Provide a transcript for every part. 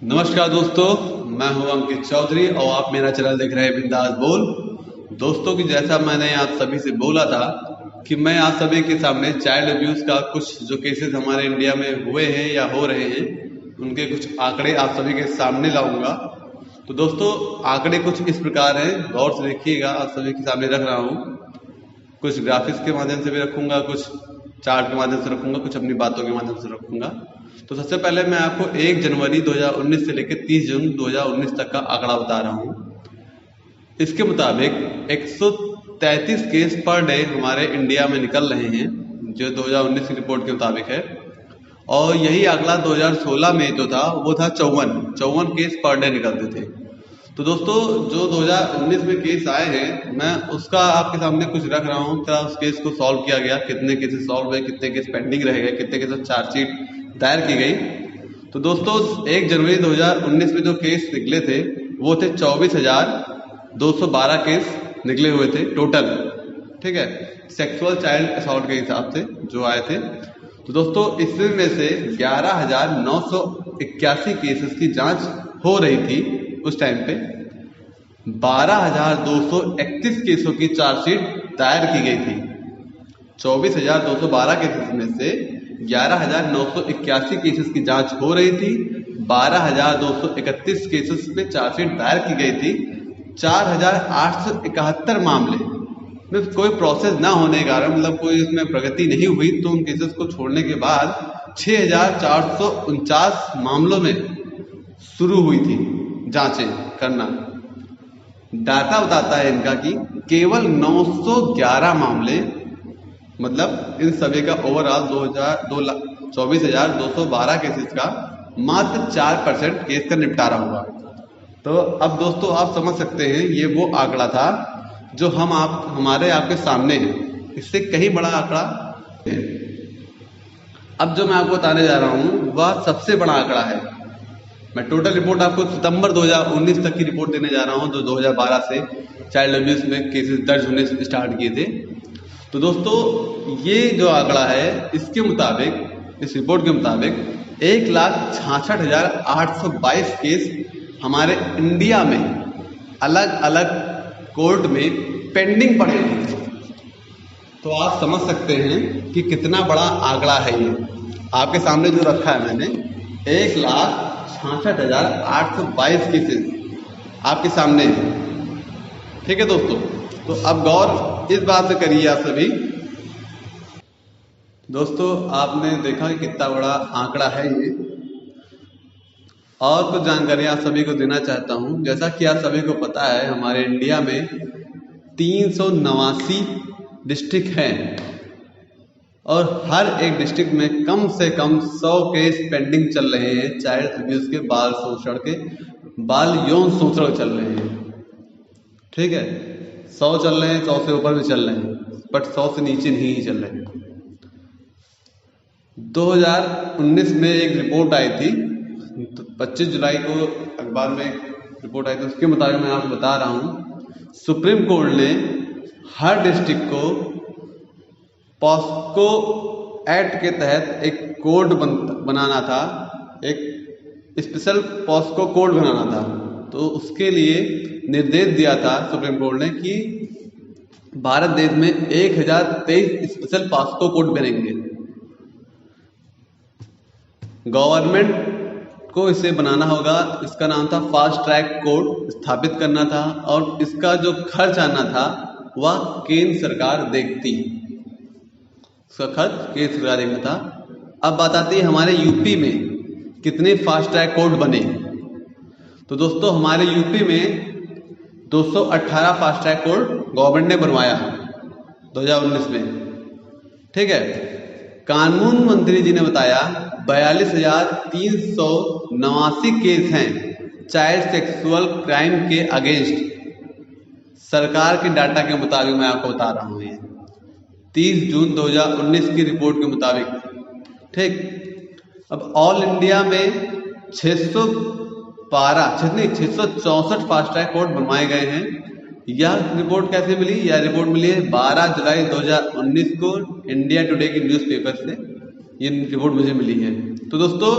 नमस्कार दोस्तों, मैं हूं अंकित चौधरी और आप मेरा चैनल देख रहे हैं बिंदास बोल। दोस्तों की जैसा मैंने आप सभी से बोला था कि मैं आप सभी के सामने चाइल्ड अब्यूज का कुछ जो केसेस हमारे इंडिया में हुए हैं या हो रहे हैं उनके कुछ आंकड़े आप सभी के सामने लाऊंगा। तो दोस्तों आंकड़े कुछ इस प्रकार हैं, गौर से देखिएगा। आप सभी के सामने रख रहा हूँ, कुछ ग्राफिक्स के माध्यम से भी रखूंगा, कुछ चार्ट के माध्यम से रखूंगा, कुछ अपनी बातों के माध्यम से रखूंगा। तो सबसे पहले मैं आपको 1 जनवरी 2019 से लेकर 30 जून 2019 तक का आंकड़ा बता रहा हूँ। इसके मुताबिक 133 केस पर डे हमारे इंडिया में निकल रहे हैं, जो 2019 की रिपोर्ट के मुताबिक है। और यही आंकड़ा 2016 में जो था वो था 54 केस पर डे निकलते थे। तो दोस्तों जो 2019 में केस आए हैं, मैं उसका आपके सामने कुछ रख रहा हूँ। क्या उस केस को सॉल्व किया गया, कितने केसेस सॉल्व हुए, कितने केस पेंडिंग रह गए, कितने केस चार्जशीट दायर की गई। तो दोस्तों 1 जनवरी 2019 में जो केस निकले थे वो थे 24,212 केस निकले हुए थे टोटल, ठीक है, सेक्सुअल चाइल्ड असॉल्ट के हिसाब से जो आए थे। तो दोस्तों इसमें से 11,981 केसेस की जांच हो रही थी उस टाइम पे। 12,231 केसों की चार्जशीट दायर की गई थी। 24,212 केसेस में से 11,981 केसेस की जांच हो रही थी, 12,231 केसेस में चार्जशीट दायर की गई थी। 4,871 मामले में कोई प्रोसेस ना होने के कारण, मतलब कोई उसमें प्रगति नहीं हुई, तो उन केसेस को छोड़ने के बाद 6,449 मामलों में शुरू हुई थी जांचें करना। डाटा बताता है इनका कि केवल 911 मामले, मतलब इन सभी का ओवरऑल 24,212 केसेस का मात्र 4% केस का निपटारा हुआ। तो अब दोस्तों आप समझ सकते हैं ये वो आंकड़ा था जो हमारे आपके सामने है। इससे कहीं बड़ा आंकड़ा है। अब जो मैं आपको बताने जा रहा हूँ वह सबसे बड़ा आंकड़ा है। मैं टोटल रिपोर्ट आपको सितंबर 2019 तक की रिपोर्ट देने जा रहा हूँ, जो 2012 से चाइल्ड अब्यूज में केसेस दर्ज होने से स्टार्ट किए थे। तो दोस्तों ये जो आंकड़ा है, इसके मुताबिक, इस रिपोर्ट के मुताबिक 1,66,822 केस हमारे इंडिया में अलग अलग कोर्ट में पेंडिंग पड़े हैं। तो आप समझ सकते हैं कि कितना बड़ा आंकड़ा है ये। आपके सामने जो रखा है मैंने, 1,66,822 केसेस आपके सामने है, ठीक है दोस्तों। तो अब गौर इस बात से करिए आप सभी। दोस्तों आपने देखा कि कितना बड़ा आंकड़ा है ये। और कुछ जानकारी आप सभी को देना चाहता हूं। जैसा कि आप सभी को पता है, हमारे इंडिया में 389 डिस्ट्रिक्ट हैं और हर एक डिस्ट्रिक्ट में कम से कम 100 केस पेंडिंग चल रहे हैं चाइल्ड अब्यूज के, बाल शोषण के, बाल यौन शोषण चल रहे हैं, ठीक है। 100 चल रहे हैं, 100 से ऊपर भी चल रहे हैं, बट 100 से नीचे नहीं चल रहे हैं। 2019 में एक रिपोर्ट आई थी, तो 25 जुलाई को अखबार में रिपोर्ट आई थी। उसके मुताबिक मैं आपको बता रहा हूँ, सुप्रीम कोर्ट ने हर डिस्ट्रिक्ट को पॉस्को एक्ट के तहत एक कोड बनाना था, एक स्पेशल पॉस्को कोड बनाना था। तो उसके लिए निर्देश दिया था सुप्रीम कोर्ट ने कि भारत देश में 1023 स्पेशल पॉस्को कोड बनेंगे। गवर्नमेंट को इसे बनाना होगा। इसका नाम था फास्ट ट्रैक कोड स्थापित करना था, और इसका जो खर्च आना था वह केंद्र सरकार देखती, इसका खर्च केंद्र सरकार देखना था। अब बात आती है हमारे यूपी में कितने फास्ट ट्रैक कोड बने। तो दोस्तों हमारे यूपी में 218 फास्ट ट्रैक कोड गवर्नमेंट ने बनवाया 2019 में, ठीक है। कानून मंत्री जी ने बताया 42,389 केस हैं चाइल्ड सेक्सुअल क्राइम के अगेंस्ट। सरकार के डाटा के मुताबिक मैं आपको बता रहा हूँ, ये 30 जून 2019 की रिपोर्ट के मुताबिक, ठीक। अब ऑल इंडिया में 664 फास्ट ट्रैक कोर्ट बनवाए गए हैं। यह रिपोर्ट कैसे मिली? यह रिपोर्ट मिली है 12 जुलाई 2019 को इंडिया टुडे की न्यूज़पेपर से। ये रिपोर्ट मुझे मिली है। तो दोस्तों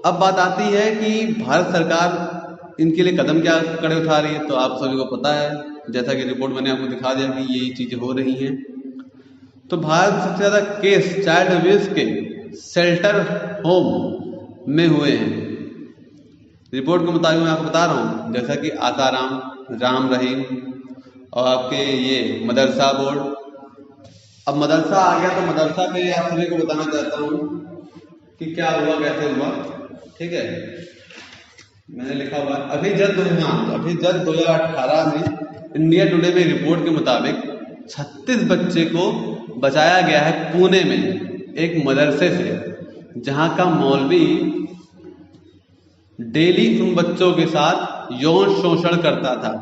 अब बात आती है कि भारत सरकार इनके लिए कदम क्या कड़े उठा रही है। तो आप सभी को पता है, जैसा कि रिपोर्ट मैंने आपको दिखा दिया कि ये चीज़ें हो रही हैं। तो भारत सबसे ज़्यादा केस चाइल्ड अब्यूज के शेल्टर होम में हुए हैं। रिपोर्ट के मुताबिक मैं आपको बता रहा हूँ, जैसा कि आसाराम, राम रहीम और आपके ये मदरसा बोर्ड। अब मदरसा आ गया तो मदरसा पे आप सभी को बताना चाहता हूँ कि क्या हुआ, कैसे हुआ। ठीक है, मैंने लिखा हुआ अभी जल्द 2018 में इंडिया टुडे में रिपोर्ट के मुताबिक 36 बच्चे को बचाया गया है पुणे में एक मदरसे से, जहां का मौलवी डेली उन बच्चों के साथ यौन शोषण करता था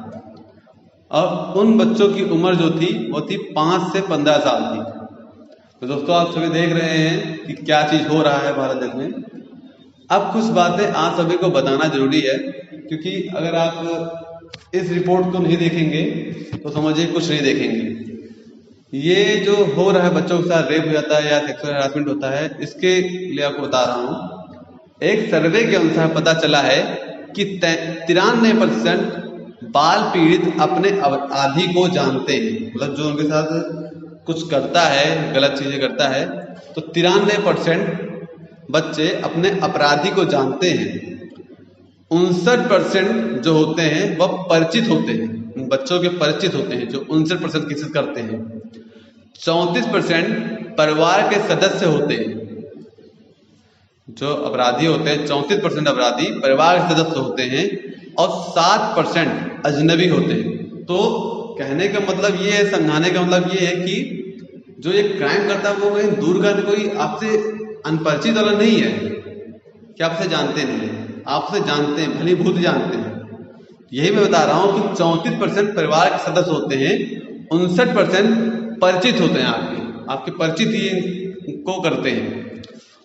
और उन बच्चों की उम्र जो थी वो थी 5 से 15 साल थी। तो दोस्तों आप सभी देख रहे हैं कि क्या चीज हो रहा है भारत देश में। अब कुछ बातें आप सभी को बताना जरूरी है, क्योंकि अगर आप इस रिपोर्ट को नहीं देखेंगे तो समझिए कुछ नहीं देखेंगे। ये जो हो रहा है, बच्चों के साथ रेप हो जाता है या सेक्सुअल हरासमेंट होता है, इसके लिए आपको बता रहा हूँ। एक सर्वे के अनुसार पता चला है कि 93% बाल पीड़ित अपने अपराधी को जानते हैं। मतलब जो उनके साथ कुछ करता है, गलत चीजें करता है, तो 93% बच्चे अपने अपराधी को जानते हैं। 59% जो होते हैं वह परिचित होते हैं, बच्चों के परिचित होते हैं, जो 59% केसेस करते हैं। 34% परिवार के सदस्य होते हैं, जो अपराधी होते हैं 34% अपराधी परिवार के सदस्य होते हैं और 7% अजनबी होते हैं। तो कहने का मतलब ये है, समझाने का मतलब ये है कि जो ये क्राइम करता है वो कहीं दूर का कोई आपसे अनपरिचित वाला नहीं है कि आपसे जानते नहीं है, आपसे जानते हैं, भली भूत जानते हैं। यही मैं बता रहा हूं कि 34% परिवार के सदस्य होते हैं, 59% परिचित होते हैं, आपके परिचित ही को करते हैं।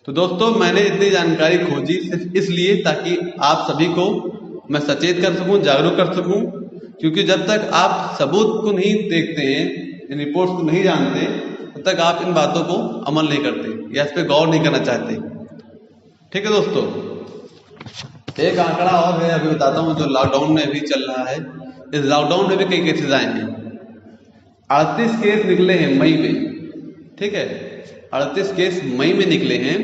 तो दोस्तों मैंने इतनी जानकारी खोजी सिर्फ इसलिए ताकि आप सभी को मैं सचेत कर सकूं, जागरूक कर सकूं, क्योंकि जब तक आप सबूत को नहीं देखते हैं, इन रिपोर्ट्स को नहीं जानते, तब तक आप इन बातों को अमल नहीं करते या इस पर गौर नहीं करना चाहते। ठीक है दोस्तों, एक आंकड़ा और है, अभी बताता हूँ, जो लॉकडाउन में अभी चल रहा है। इस लॉकडाउन में भी कई केसेस आए हैं। 38 केस निकले हैं मई में। ठीक है, 38 केस मई में निकले हैं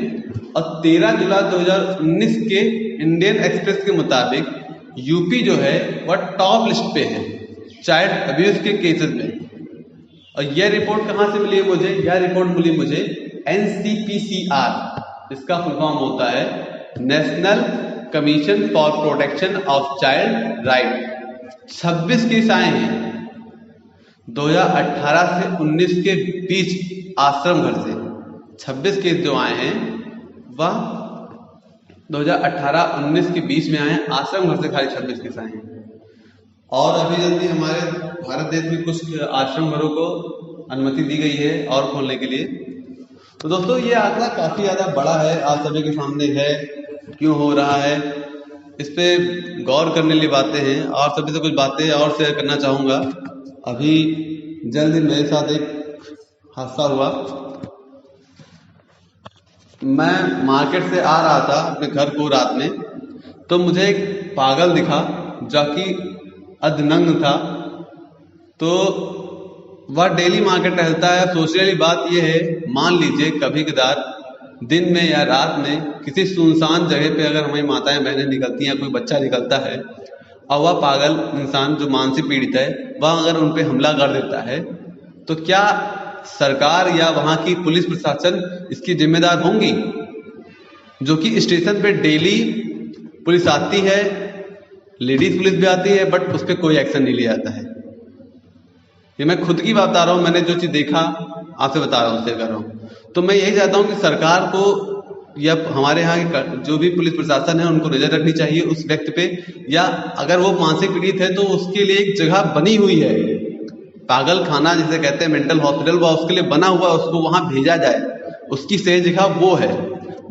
और 13 जुलाई 2019 के इंडियन एक्सप्रेस के मुताबिक यूपी जो है वह टॉप लिस्ट पे है चाइल्ड अब्यूज के केसेस में। और यह रिपोर्ट कहाँ से मिली है मुझे? यह रिपोर्ट मिली मुझे NCPCR, इसका फुल फॉर्म होता है national commission for protection of child right. 26 case आए हैं 2018 से 19 के बीच आश्रम घर से। 26 केस जो आए हैं वह 2018-19 के बीच में आए हैं, आश्रम घर से खाली 26 केस आए हैं। और अभी जल्दी हमारे भारत देश में कुछ आश्रम घरों को अनुमति दी गई है और खोलने के लिए। तो दोस्तों ये आंकड़ा काफी ज्यादा बड़ा है, आप सभी के सामने है, क्यों हो रहा है इस पे गौर करने लिए बातें हैं। और सभी से कुछ बातें और शेयर करना चाहूंगा। अभी जल्द ही मेरे साथ एक हादसा हुआ। मैं मार्केट से आ रहा था अपने घर को रात में, तो मुझे एक पागल दिखा जो कि अधनंग था। तो वह डेली मार्केट रहता है। सोचने वाली बात यह है, मान लीजिए कभी कदार दिन में या रात में किसी सुनसान जगह पे अगर हमारी माताएं बहनें निकलती हैं, कोई बच्चा निकलता है और वह पागल इंसान जो मानसिक पीड़ित है वह अगर उन पे हमला कर देता है, तो क्या सरकार या वहां की पुलिस प्रशासन इसकी जिम्मेदार होंगी? जो कि स्टेशन पे डेली पुलिस आती है, लेडीज पुलिस भी आती है, बट उस पर कोई एक्शन नहीं लिया जाता है। ये मैं खुद की बात बता रहा हूँ, मैंने जो चीज देखा आपसे बता रहा हूँ, शेयर कर रहा हूँ। तो मैं यही चाहता हूँ कि सरकार को या हमारे यहाँ के जो भी पुलिस प्रशासन है उनको नजर रखनी चाहिए उस व्यक्ति पे, या अगर वो मानसिक पीड़ित है तो उसके लिए एक जगह बनी हुई है, पागल खाना जिसे कहते हैं, मेंटल हॉस्पिटल, वह उसके लिए बना हुआ, उसको वहां भेजा जाए। उसकी सही जगह वो है।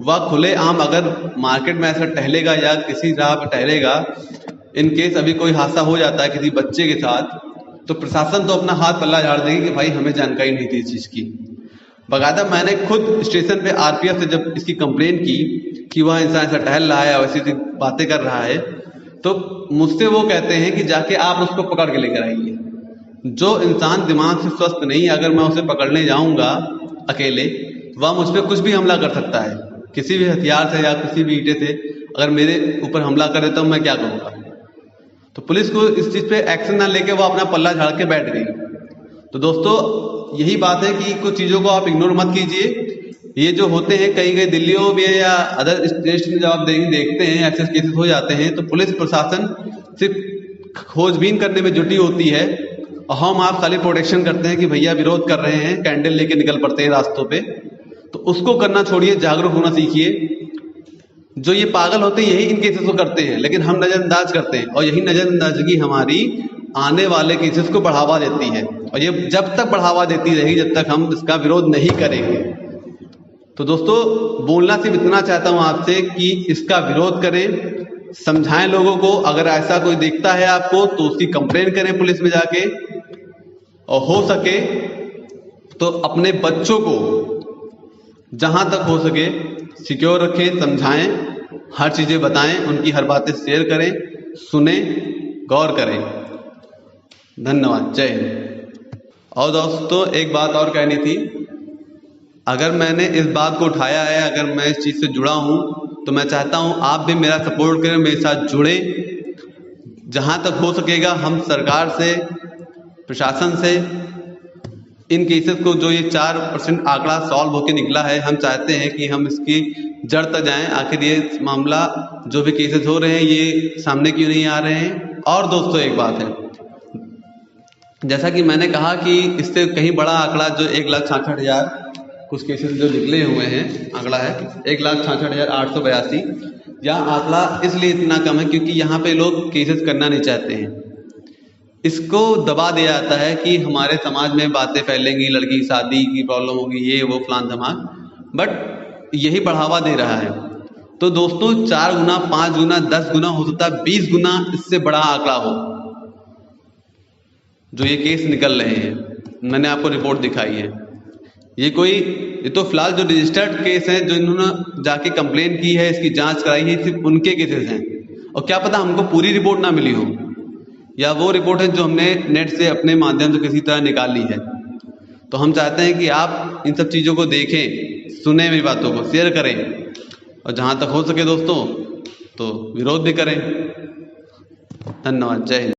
वह खुले आम अगर मार्केट में ऐसा टहलेगा या किसी राह पर टहलेगा, इन केस अभी कोई हादसा हो जाता है किसी बच्चे के साथ, तो प्रशासन तो अपना हाथ पल्ला झाड़ देगी कि भाई हमें जानकारी नहीं थी इस चीज की। बकायदा मैंने खुद स्टेशन पे आरपीएफ से जब इसकी कंप्लेन की कि वह इंसान ऐसा टहल रहा है या वैसी बातें कर रहा है, तो मुझसे वो कहते हैं कि जाके आप उसको पकड़ के लेकर आइए। जो इंसान दिमाग से स्वस्थ नहीं, अगर मैं उसे पकड़ने जाऊंगा अकेले, वह मुझ पर कुछ भी हमला कर सकता है, किसी भी हथियार से या किसी भी ईंटे से अगर मेरे ऊपर हमला करे तो मैं क्या करूँगा। तो पुलिस को इस चीज़ पे एक्शन ना लेके वो अपना पल्ला झाड़ के बैठ गई। तो दोस्तों यही बात है कि कुछ चीज़ों को आप इग्नोर मत कीजिए। ये जो होते हैं कई कई दिल्लियों में या अदर स्टेट्स में जब आप देखते हैं ऐसे केसेस हो जाते हैं, तो पुलिस प्रशासन सिर्फ खोजबीन करने में जुटी होती है और हम आप खाली प्रोटेक्शन करते हैं कि भैया विरोध कर रहे हैं, कैंडल लेके निकल पड़ते हैं रास्तों पे। तो उसको करना छोड़िए, जागरूक होना सीखिए। जो ये पागल होते हैं यही इन केसेस को करते हैं, लेकिन हम नज़रअंदाज करते हैं, और यही नज़रअंदाजगी हमारी आने वाले केसेस को बढ़ावा देती है, और ये जब तक बढ़ावा देती रहेगी जब तक हम इसका विरोध नहीं करेंगे। तो दोस्तों बोलना सिर्फ इतना चाहता हूँ आपसे कि इसका विरोध करें, समझाएं लोगों को। अगर ऐसा कोई दिखता है आपको तो उसकी कंप्लेन करें पुलिस में जाके, और हो सके तो अपने बच्चों को जहां तक हो सके सिक्योर रखें, समझाएं, हर चीजें बताएं, उनकी हर बातें शेयर करें, सुने, गौर करें। धन्यवाद, जय हिंद। और दोस्तों एक बात और कहनी थी, अगर मैंने इस बात को उठाया है, अगर मैं इस चीज़ से जुड़ा हूँ, तो मैं चाहता हूँ आप भी मेरा सपोर्ट करें, मेरे साथ जुड़े। जहाँ तक हो सकेगा हम सरकार से, प्रशासन से इन केसेस को, जो ये 4% आंकड़ा सॉल्व होकर निकला है, हम चाहते हैं कि हम इसकी जड़ तक जाएं। आखिर ये मामला जो भी केसेस हो रहे हैं ये सामने क्यों नहीं आ रहे हैं। और दोस्तों एक बात है, जैसा कि मैंने कहा कि इससे कहीं बड़ा आंकड़ा जो 1,66,000 कुछ केसेस जो निकले हुए हैं, आंकड़ा है 1,66,882। यह आंकड़ा इसलिए इतना कम है क्योंकि यहाँ पे लोग केसेस करना नहीं चाहते हैं। इसको दबा दिया जाता है कि हमारे समाज में बातें फैलेंगी, लड़की शादी की प्रॉब्लम होगी, ये वो फलान धमाक, बट यही बढ़ावा दे रहा है। तो दोस्तों 4 गुना, 5 गुना, 10 गुना, हो सकता है 20 गुना इससे बड़ा आंकड़ा हो जो ये केस निकल रहे हैं। मैंने आपको रिपोर्ट दिखाई है। ये तो फिलहाल जो रजिस्टर्ड केस हैं, जो इन्होंने जाके कंप्लेन की है, इसकी जांच कराई है, सिर्फ उनके केसेस हैं। और क्या पता हमको पूरी रिपोर्ट ना मिली हो, या वो रिपोर्ट है जो हमने नेट से अपने माध्यम से किसी तरह निकाल ली है। तो हम चाहते हैं कि आप इन सब चीज़ों को देखें, सुने, मेरी बातों को शेयर करें, और जहाँ तक हो सके दोस्तों तो विरोध भी करें। धन्यवाद, जय हिंद।